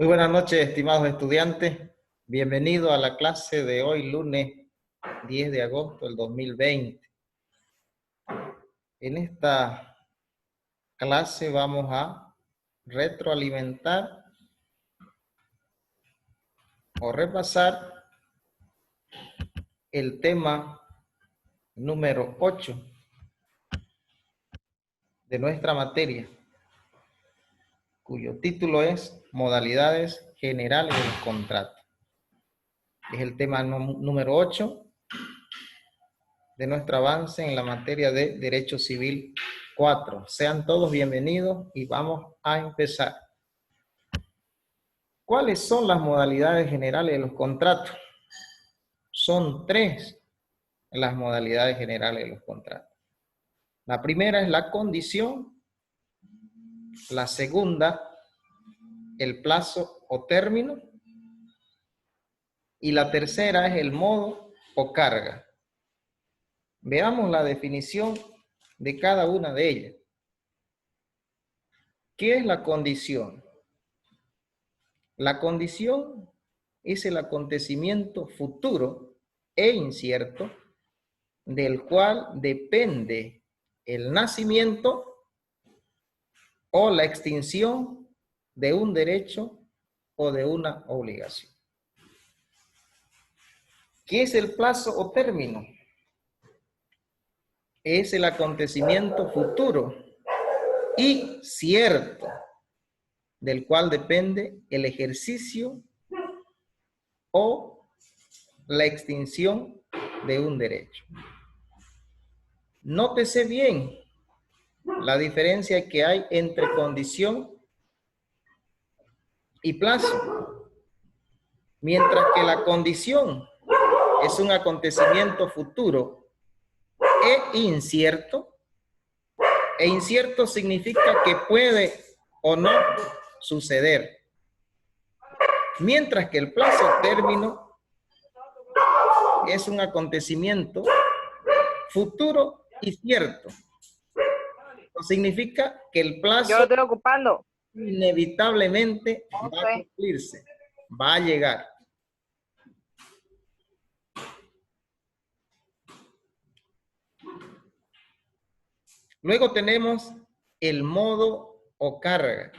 Muy buenas noches, estimados estudiantes. Bienvenido a la clase de hoy, lunes 10 de agosto del 2020. En esta clase vamos a retroalimentar o repasar el tema número 8 de nuestra materia, cuyo título es Modalidades Generales de los Contratos. Es el tema número 8 de nuestro avance en la materia de Derecho Civil 4. Sean todos bienvenidos y vamos a empezar. ¿Cuáles son las modalidades generales de los contratos? Son tres las modalidades generales de los contratos. La primera es la condición, la segunda, el plazo o término, y la tercera es el modo o carga. Veamos la definición de cada una de ellas. ¿Qué es la condición? La condición es el acontecimiento futuro e incierto del cual depende el nacimiento o la extinción de un derecho o de una obligación. ¿Qué es el plazo o término? Es el acontecimiento futuro y cierto del cual depende el ejercicio o la extinción de un derecho. Nótese bien la diferencia que hay entre condición y plazo. Mientras que la condición es un acontecimiento futuro e incierto significa que puede o no suceder. Mientras que el plazo o término es un acontecimiento futuro y cierto. Eso significa que el plazo Yo lo estoy ocupando. Inevitablemente va a cumplirse, va a llegar. Luego tenemos el modo o carga.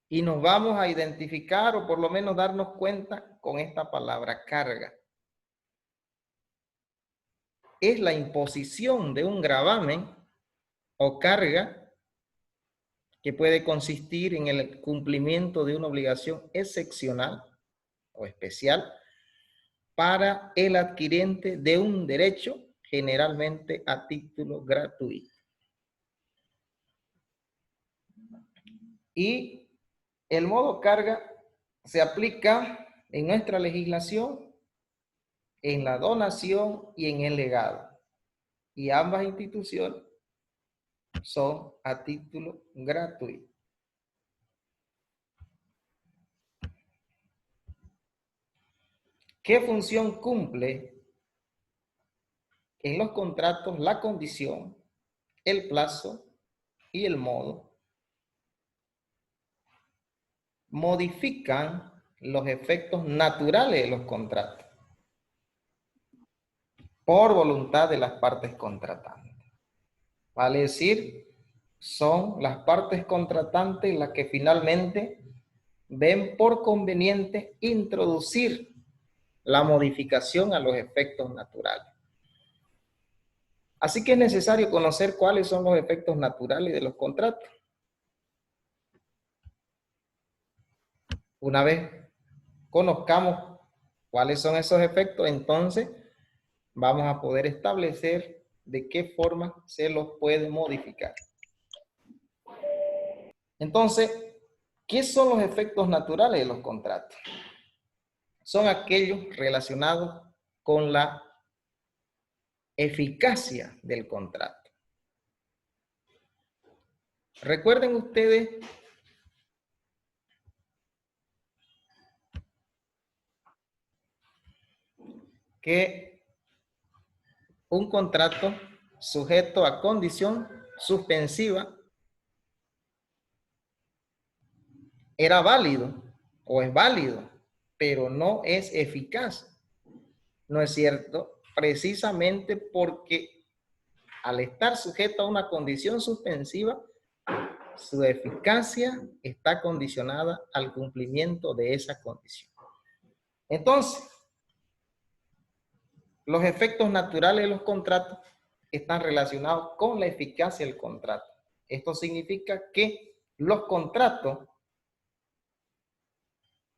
Y nos vamos a identificar o por lo menos darnos cuenta con esta palabra carga. Es la imposición de un gravamen o carga que puede consistir en el cumplimiento de una obligación excepcional o especial para el adquirente de un derecho, generalmente a título gratuito. Y el modo carga se aplica en nuestra legislación, en la donación y en el legado. Y ambas instituciones son a título gratuito. ¿Qué función cumple en los contratos la condición, el plazo y el modo? Modifican los efectos naturales de los contratos por voluntad de las partes contratantes. Vale decir, son las partes contratantes las que finalmente ven por conveniente introducir la modificación a los efectos naturales. Así que es necesario conocer cuáles son los efectos naturales de los contratos. Una vez conozcamos cuáles son esos efectos, entonces vamos a poder establecer de qué forma se los puede modificar. Entonces, ¿qué son los efectos naturales de los contratos? Son aquellos relacionados con la eficacia del contrato. Recuerden ustedes que un contrato sujeto a condición suspensiva era válido o es válido, pero no es eficaz. ¿No es cierto? Precisamente porque al estar sujeto a una condición suspensiva, su eficacia está condicionada al cumplimiento de esa condición. Entonces, los efectos naturales de los contratos están relacionados con la eficacia del contrato. Esto significa que los contratos,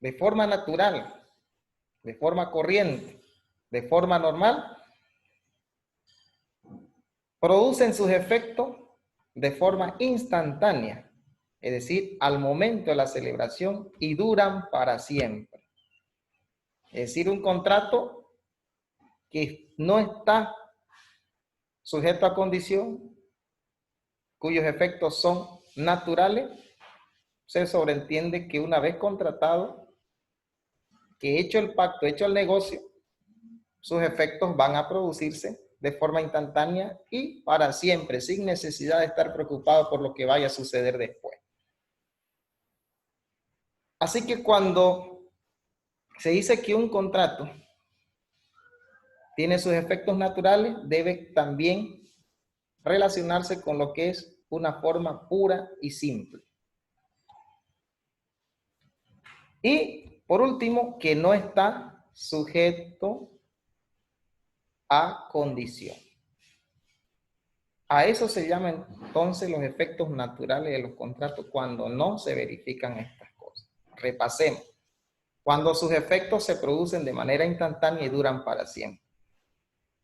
de forma natural, de forma corriente, de forma normal, producen sus efectos de forma instantánea, es decir, al momento de la celebración, y duran para siempre. Es decir, un contrato que no está sujeto a condición, cuyos efectos son naturales, se sobreentiende que una vez contratado, que hecho el pacto, hecho el negocio, sus efectos van a producirse de forma instantánea y para siempre, sin necesidad de estar preocupado por lo que vaya a suceder después. Así que cuando se dice que un contrato tiene sus efectos naturales, debe también relacionarse con lo que es una forma pura y simple. Y por último, que no está sujeto a condición. A eso se llaman entonces los efectos naturales de los contratos cuando no se verifican estas cosas. Repasemos. Cuando sus efectos se producen de manera instantánea y duran para siempre.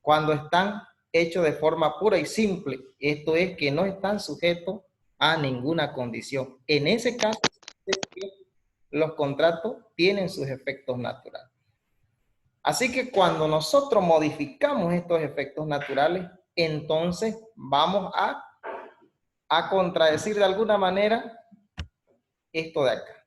Cuando están hechos de forma pura y simple, esto es que no están sujetos a ninguna condición. En ese caso, los contratos tienen sus efectos naturales. Así que cuando nosotros modificamos estos efectos naturales, entonces vamos a contradecir de alguna manera esto de acá.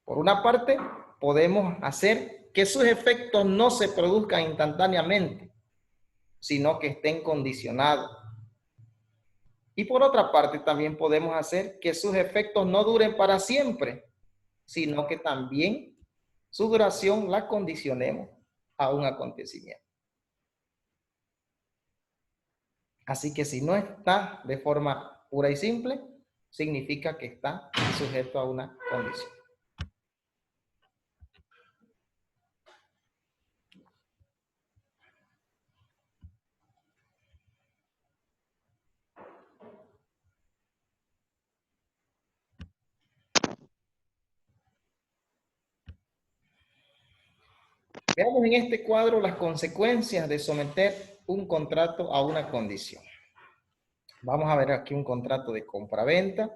Por una parte, podemos hacer que sus efectos no se produzcan instantáneamente, sino que estén condicionados. Y por otra parte, también podemos hacer que sus efectos no duren para siempre, sino que también su duración la condicionemos a un acontecimiento. Así que si no está de forma pura y simple, significa que está sujeto a una condición. Veamos en este cuadro las consecuencias de someter un contrato a una condición. Vamos a ver aquí un contrato de compra-venta.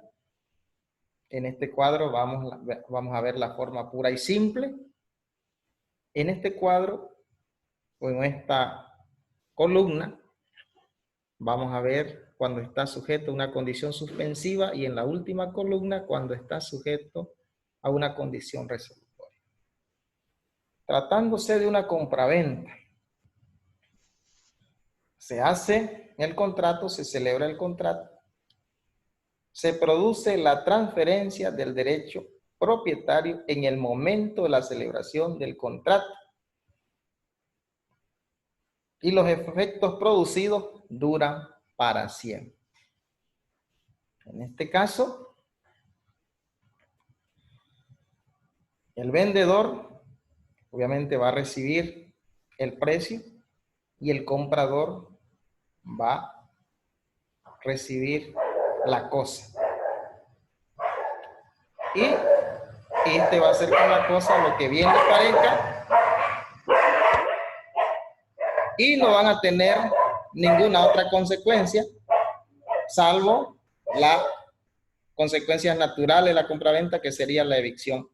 En este cuadro vamos a ver la forma pura y simple. En este cuadro, o en esta columna, vamos a ver cuando está sujeto a una condición suspensiva y en la última columna cuando está sujeto a una condición resolutoria. Tratándose de una compraventa, se hace el contrato, se celebra el contrato, se produce la transferencia del derecho propietario en el momento de la celebración del contrato y los efectos producidos duran para siempre. En este caso, el vendedor obviamente va a recibir el precio y el comprador va a recibir la cosa. Y este va a hacer con la cosa lo que bien le parezca y no van a tener ninguna otra consecuencia salvo las consecuencias naturales de la compraventa, que sería la evicción,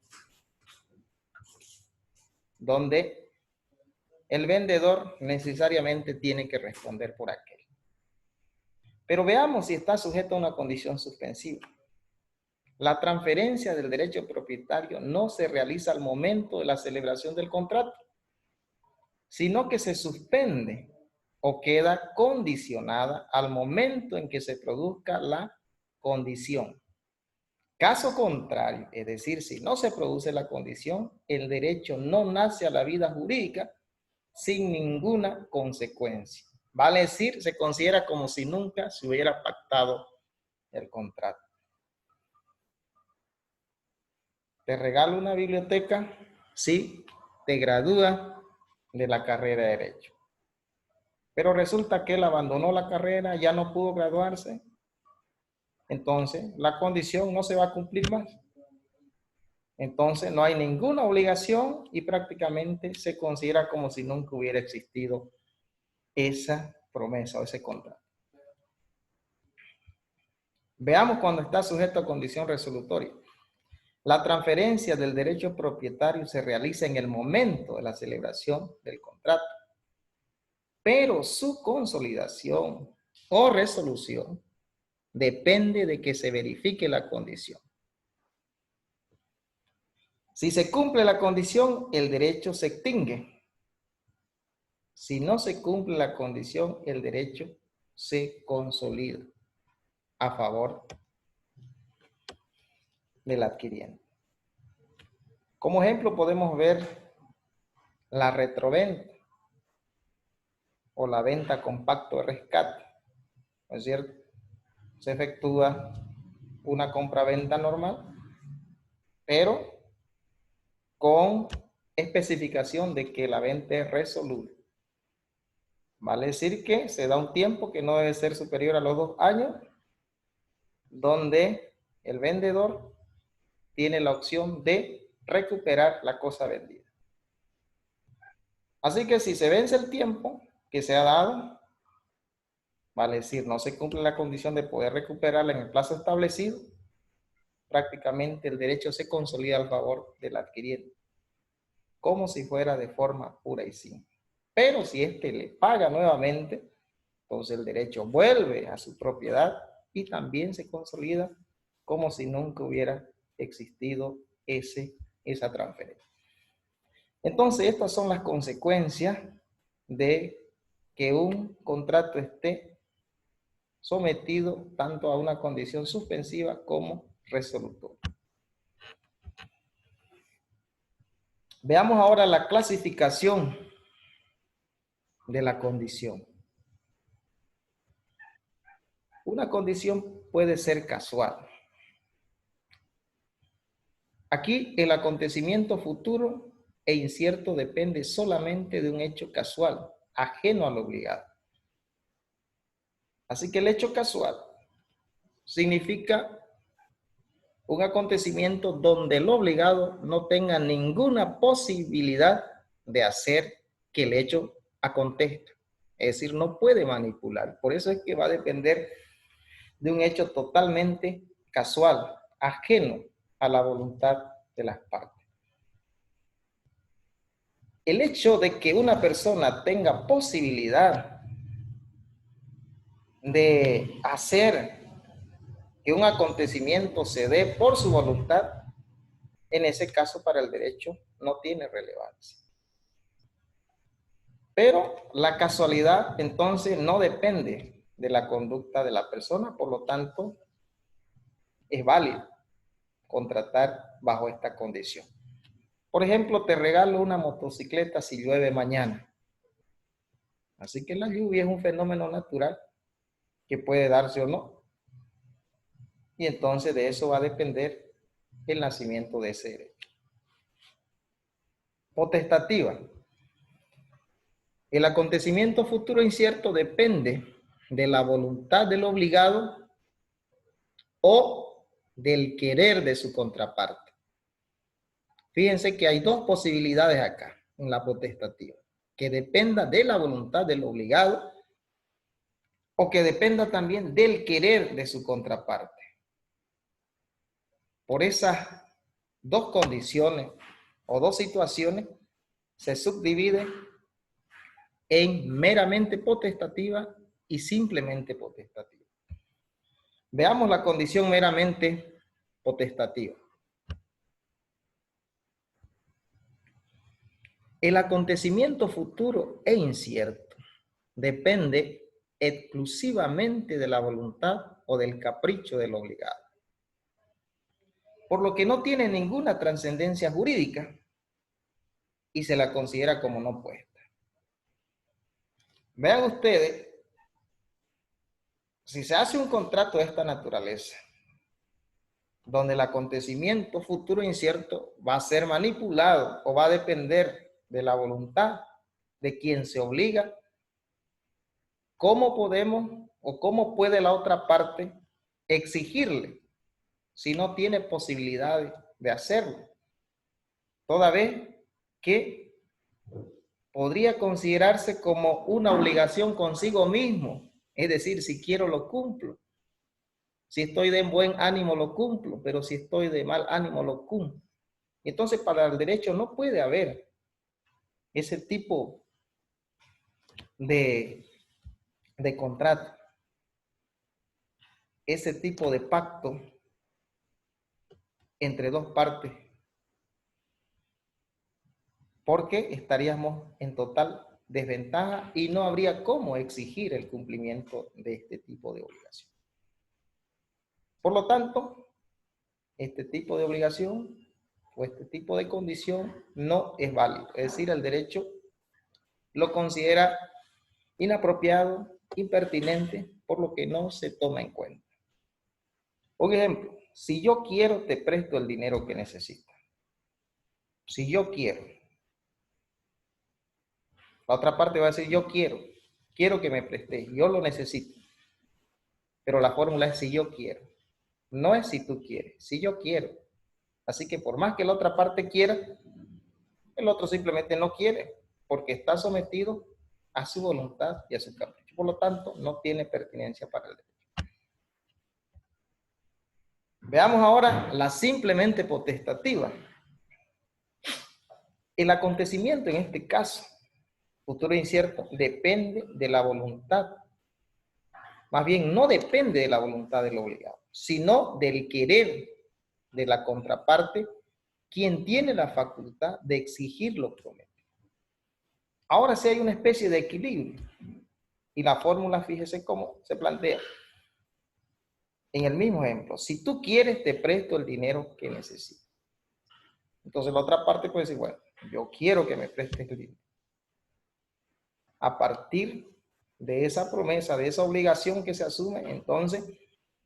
donde el vendedor necesariamente tiene que responder por aquel. Pero veamos si está sujeto a una condición suspensiva. La transferencia del derecho propietario no se realiza al momento de la celebración del contrato, sino que se suspende o queda condicionada al momento en que se produzca la condición. Caso contrario, es decir, si no se produce la condición, el derecho no nace a la vida jurídica sin ninguna consecuencia. Vale decir, se considera como si nunca se hubiera pactado el contrato. Te regalo una biblioteca si te gradúas de la carrera de Derecho. Pero resulta que él abandonó la carrera, ya no pudo graduarse. Entonces, la condición no se va a cumplir más. Entonces, no hay ninguna obligación y prácticamente se considera como si nunca hubiera existido esa promesa o ese contrato. Veamos cuando está sujeto a condición resolutoria. La transferencia del derecho propietario se realiza en el momento de la celebración del contrato, pero su consolidación o resolución depende de que se verifique la condición. Si se cumple la condición, el derecho se extingue. Si no se cumple la condición, el derecho se consolida a favor del adquiriente. Como ejemplo podemos ver la retroventa o la venta con pacto de rescate. ¿No es cierto? Se efectúa una compra-venta normal, pero con especificación de que la venta es resoluble. Vale decir que se da un tiempo que no debe ser superior a los 2 años, donde el vendedor tiene la opción de recuperar la cosa vendida. Así que si se vence el tiempo que se ha dado, vale decir, no se cumple la condición de poder recuperarla en el plazo establecido, prácticamente el derecho se consolida al favor del adquiriente, como si fuera de forma pura y simple. Pero si éste le paga nuevamente, entonces el derecho vuelve a su propiedad y también se consolida como si nunca hubiera existido esa transferencia. Entonces, estas son las consecuencias de que un contrato esté sometido tanto a una condición suspensiva como resolutoria. Veamos ahora la clasificación de la condición. Una condición puede ser casual. Aquí el acontecimiento futuro e incierto depende solamente de un hecho casual, ajeno al obligado. Así que el hecho casual significa un acontecimiento donde el obligado no tenga ninguna posibilidad de hacer que el hecho acontezca. Es decir, no puede manipular. Por eso es que va a depender de un hecho totalmente casual, ajeno a la voluntad de las partes. El hecho de que una persona tenga posibilidad de hacer que un acontecimiento se dé por su voluntad, en ese caso para el derecho no tiene relevancia. Pero la casualidad entonces no depende de la conducta de la persona, por lo tanto es válido contratar bajo esta condición. Por ejemplo, te regalo una motocicleta si llueve mañana. Así que la lluvia es un fenómeno natural que puede darse o no. Y entonces de eso va a depender el nacimiento de ese derecho. Potestativa. El acontecimiento futuro incierto depende de la voluntad del obligado o del querer de su contraparte. Fíjense que hay dos posibilidades acá en la potestativa. Que dependa de la voluntad del obligado o que dependa también del querer de su contraparte. Por esas dos condiciones o dos situaciones se subdivide en meramente potestativa y simplemente potestativa. Veamos la condición meramente potestativa. El acontecimiento futuro e incierto depende exclusivamente de la voluntad o del capricho del obligado. por lo que no tiene ninguna trascendencia jurídica y se la considera como no puesta. Vean ustedes, si se hace un contrato de esta naturaleza, donde el acontecimiento futuro incierto va a ser manipulado o va a depender de la voluntad de quien se obliga, ¿cómo podemos o cómo puede la otra parte exigirle si no tiene posibilidades de hacerlo? Toda vez que podría considerarse como una obligación consigo mismo, es decir, si quiero lo cumplo, si estoy de buen ánimo lo cumplo, pero si estoy de mal ánimo lo cumplo. Entonces, para el derecho no puede haber ese tipo de contrato, ese tipo de pacto entre dos partes, porque estaríamos en total desventaja y no habría cómo exigir el cumplimiento de este tipo de obligación. Por lo tanto, este tipo de obligación o este tipo de condición no es válido. Es decir, el derecho lo considera inapropiado, impertinente, por lo que no se toma en cuenta. Por ejemplo, si yo quiero, te presto el dinero que necesitas. Si yo quiero. La otra parte va a decir, yo quiero que me prestes, yo lo necesito. Pero la fórmula es si yo quiero. No es si tú quieres, si yo quiero. Así que por más que la otra parte quiera, el otro simplemente no quiere, porque está sometido a su voluntad y a su capricho. Por lo tanto, no tiene pertinencia para el derecho. Veamos ahora la simplemente potestativa. El acontecimiento en este caso, futuro incierto, depende de la voluntad. Más bien, no depende de la voluntad del obligado, sino del querer de la contraparte, quien tiene la facultad de exigir lo prometido. Ahora sí hay una especie de equilibrio. Y la fórmula, fíjese cómo se plantea. En el mismo ejemplo, si tú quieres, te presto el dinero que necesitas. Entonces la otra parte puede decir, bueno, yo quiero que me prestes el dinero. A partir de esa promesa, de esa obligación que se asume, entonces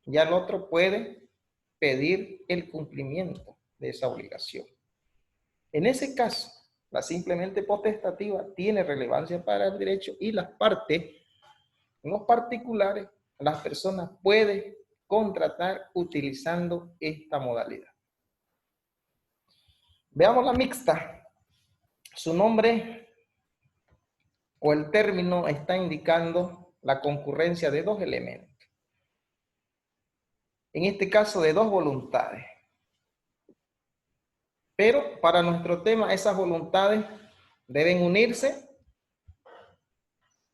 ya el otro puede pedir el cumplimiento de esa obligación. En ese caso, la simplemente potestativa tiene relevancia para el derecho y las partes, en los particulares, las personas pueden contratar utilizando esta modalidad. Veamos la mixta. Su nombre o el término está indicando la concurrencia de dos elementos. En este caso, de dos voluntades. Pero para nuestro tema, esas voluntades deben unirse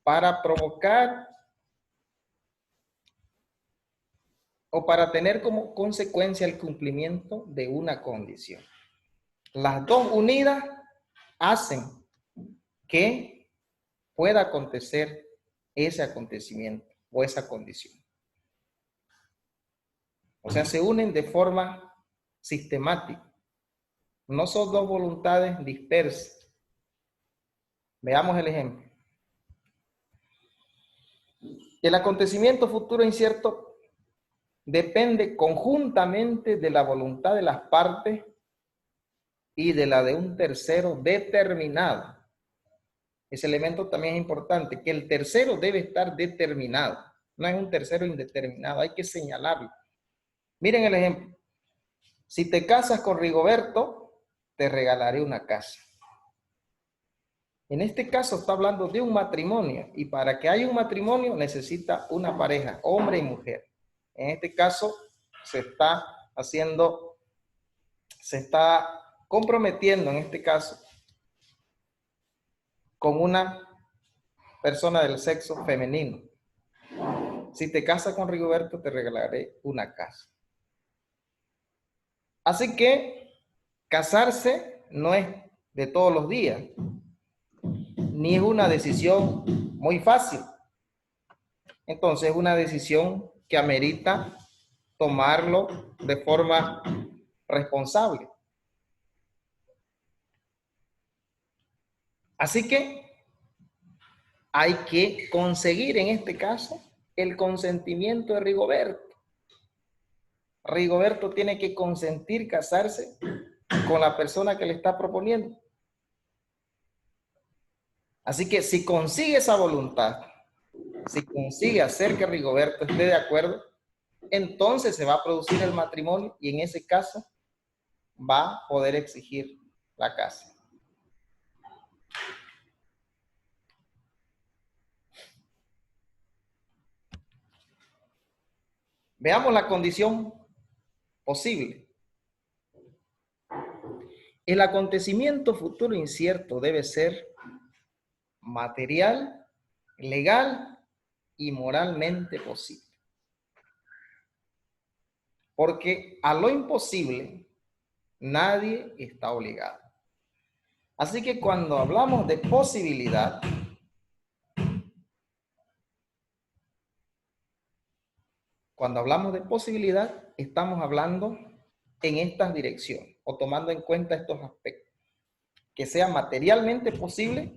para provocar o para tener como consecuencia el cumplimiento de una condición. Las dos unidas hacen que pueda acontecer ese acontecimiento o esa condición. O sea, se unen de forma sistemática. No son dos voluntades dispersas. Veamos el ejemplo. El acontecimiento futuro incierto depende conjuntamente de la voluntad de las partes y de la de un tercero determinado. Ese elemento también es importante, que el tercero debe estar determinado. No es un tercero indeterminado, hay que señalarlo. Miren el ejemplo. Si te casas con Rigoberto, te regalaré una casa. En este caso está hablando de un matrimonio y para que haya un matrimonio necesita una pareja, hombre y mujer. En este caso se está comprometiendo en este caso con una persona del sexo femenino. Si te casas con Rigoberto, te regalaré una casa. Así que casarse no es de todos los días, ni es una decisión muy fácil. Entonces es una decisión que amerita tomarlo de forma responsable. Así que hay que conseguir en este caso el consentimiento de Rigoberto. Rigoberto tiene que consentir casarse con la persona que le está proponiendo. Así que si consigue esa voluntad, si consigue hacer que Rigoberto esté de acuerdo, entonces se va a producir el matrimonio y en ese caso va a poder exigir la casa. Veamos la condición posible. El acontecimiento futuro incierto debe ser material, legal y moralmente posible. Porque a lo imposible nadie está obligado. Así que cuando hablamos de posibilidad, estamos hablando en estas direcciones o tomando en cuenta estos aspectos. Que sea materialmente posible,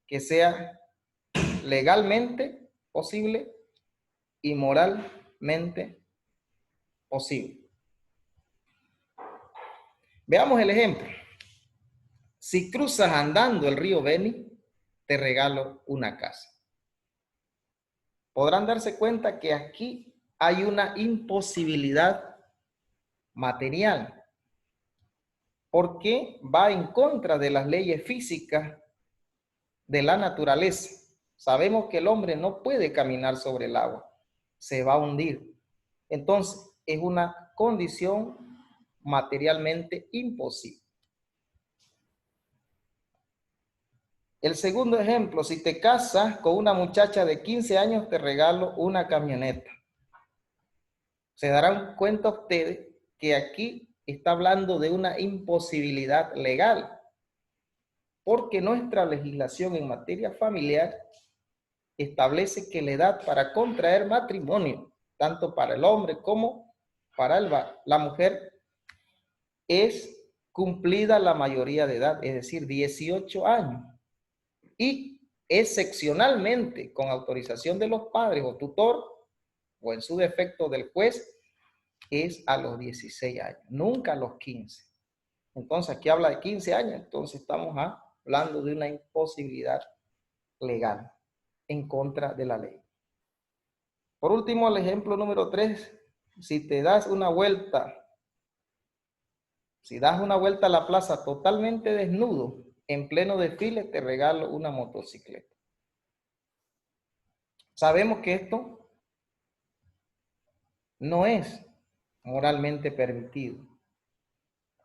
que sea legalmente posible y moralmente posible. Veamos el ejemplo. Si cruzas andando el río Beni, te regalo una casa. Podrán darse cuenta que aquí hay una imposibilidad material, porque va en contra de las leyes físicas de la naturaleza. Sabemos que el hombre no puede caminar sobre el agua, se va a hundir. Entonces, es una condición materialmente imposible. El segundo ejemplo, si te casas con una muchacha de 15 años, te regalo una camioneta. Se darán cuenta ustedes que aquí está hablando de una imposibilidad legal, porque nuestra legislación en materia familiar establece que la edad para contraer matrimonio, tanto para el hombre como para la mujer, es cumplida la mayoría de edad, es decir, 18 años. Y excepcionalmente, con autorización de los padres o tutor, o en su defecto del juez, es a los 16 años, nunca a los 15. Entonces, aquí habla de 15 años, entonces estamos hablando de una imposibilidad legal en contra de la ley. Por último, el ejemplo número 3, si das una vuelta a la plaza totalmente desnudo, en pleno desfile, te regalo una motocicleta. Sabemos que esto no es moralmente permitido.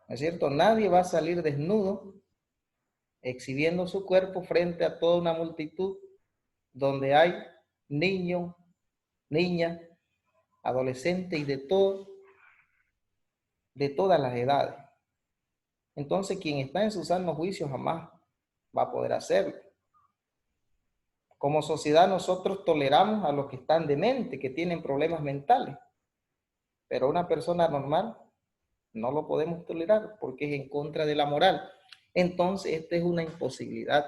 ¿No es cierto? Nadie va a salir desnudo exhibiendo su cuerpo frente a toda una multitud donde hay niños, niñas, adolescentes y de todas las edades. Entonces, quien está en su sano juicio jamás va a poder hacerlo. Como sociedad nosotros toleramos a los que están dementes, que tienen problemas mentales, pero una persona normal no lo podemos tolerar porque es en contra de la moral. Entonces, esta es una imposibilidad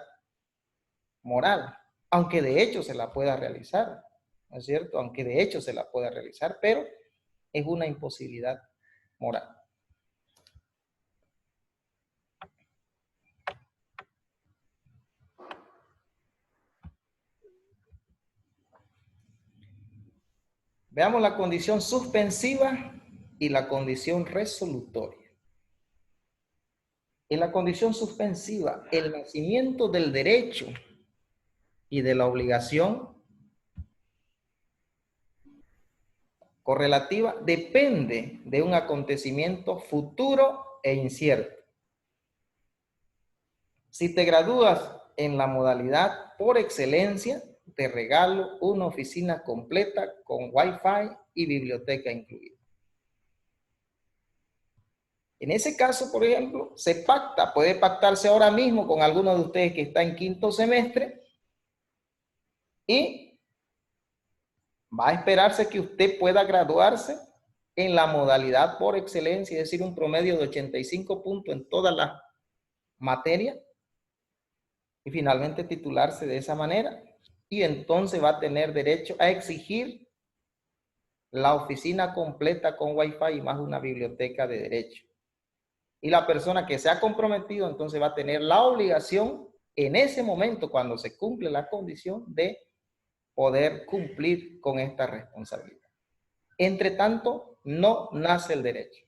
moral, aunque de hecho se la pueda realizar, ¿no es cierto? Aunque de hecho se la pueda realizar, pero es una imposibilidad moral. Veamos la condición suspensiva y la condición resolutoria. En la condición suspensiva, el nacimiento del derecho y de la obligación correlativa depende de un acontecimiento futuro e incierto. Si te gradúas en la modalidad por excelencia, te regalo una oficina completa con Wi-Fi y biblioteca incluida. En ese caso, por ejemplo, se pacta, puede pactarse ahora mismo con alguno de ustedes que está en quinto semestre y va a esperarse que usted pueda graduarse en la modalidad por excelencia, es decir, un promedio de 85 puntos en todas las materias, y finalmente titularse de esa manera, y entonces va a tener derecho a exigir la oficina completa con Wi-Fi y más una biblioteca de derecho. Y la persona que se ha comprometido entonces va a tener la obligación en ese momento, cuando se cumple la condición, de poder cumplir con esta responsabilidad. Entre tanto, no nace el derecho.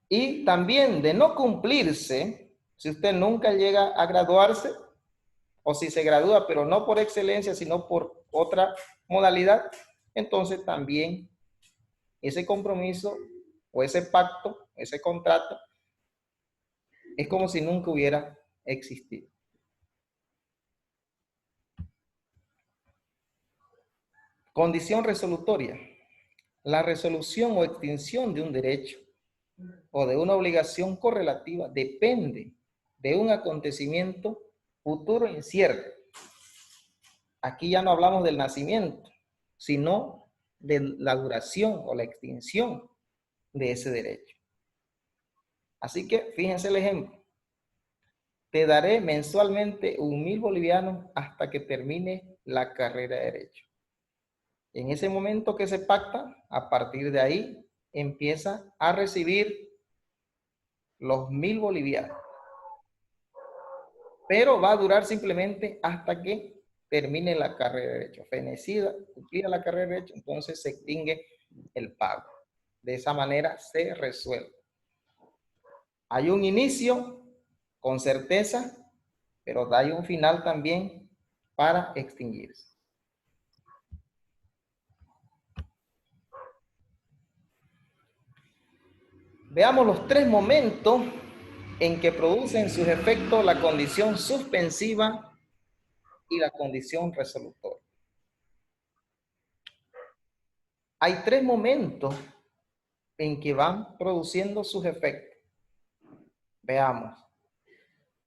Y también de no cumplirse, si usted nunca llega a graduarse, o si se gradúa, pero no por excelencia, sino por otra modalidad, entonces también ese compromiso o ese pacto, ese contrato, es como si nunca hubiera existido. Condición resolutoria. La resolución o extinción de un derecho o de una obligación correlativa depende de un acontecimiento futuro incierto. Aquí ya no hablamos del nacimiento, sino de la duración o la extinción de ese derecho. Así que fíjense el ejemplo. Te daré mensualmente 1.000 bolivianos hasta que termine la carrera de derecho. En ese momento que se pacta, a partir de ahí empieza a recibir los 1.000 bolivianos. Pero va a durar simplemente hasta que termine la carrera de derecho. Fenecida, cumplida la carrera de derecho, entonces se extingue el pago. De esa manera se resuelve. Hay un inicio con certeza, pero hay un final también para extinguirse. Veamos los tres momentos en que producen sus efectos la condición suspensiva y la condición resolutoria. Hay tres momentos en que van produciendo sus efectos. Veamos.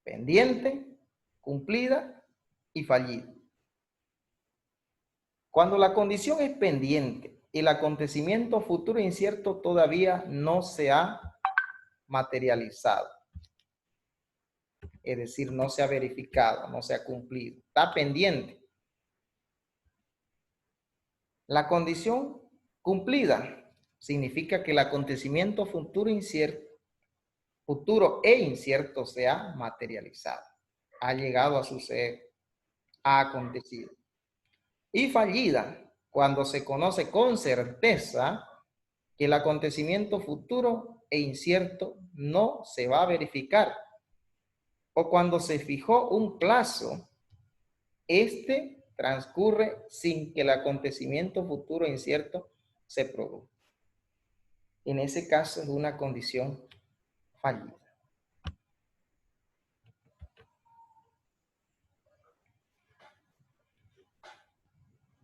Pendiente, cumplida y fallida. Cuando la condición es pendiente y el acontecimiento futuro incierto todavía no se ha materializado, es decir, no se ha verificado, no se ha cumplido, está pendiente. La condición cumplida significa que el acontecimiento futuro e incierto se ha materializado, ha llegado a suceder, ha acontecido. Y fallida, cuando se conoce con certeza que el acontecimiento futuro e incierto no se va a verificar, o cuando se fijó un plazo, este transcurre sin que el acontecimiento futuro e incierto se produzca. En ese caso es una condición fallida.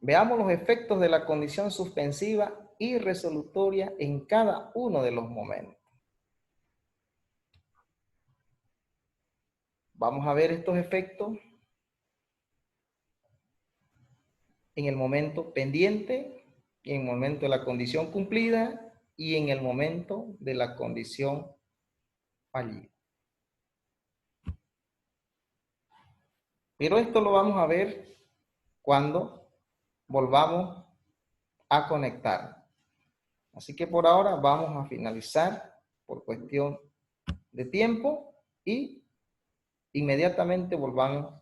Veamos los efectos de la condición suspensiva y resolutoria en cada uno de los momentos. Vamos a ver estos efectos en el momento pendiente, en el momento de la condición cumplida y en el momento de la condición fallida. Pero esto lo vamos a ver cuando volvamos a conectar. Así que por ahora vamos a finalizar por cuestión de tiempo y inmediatamente volvamos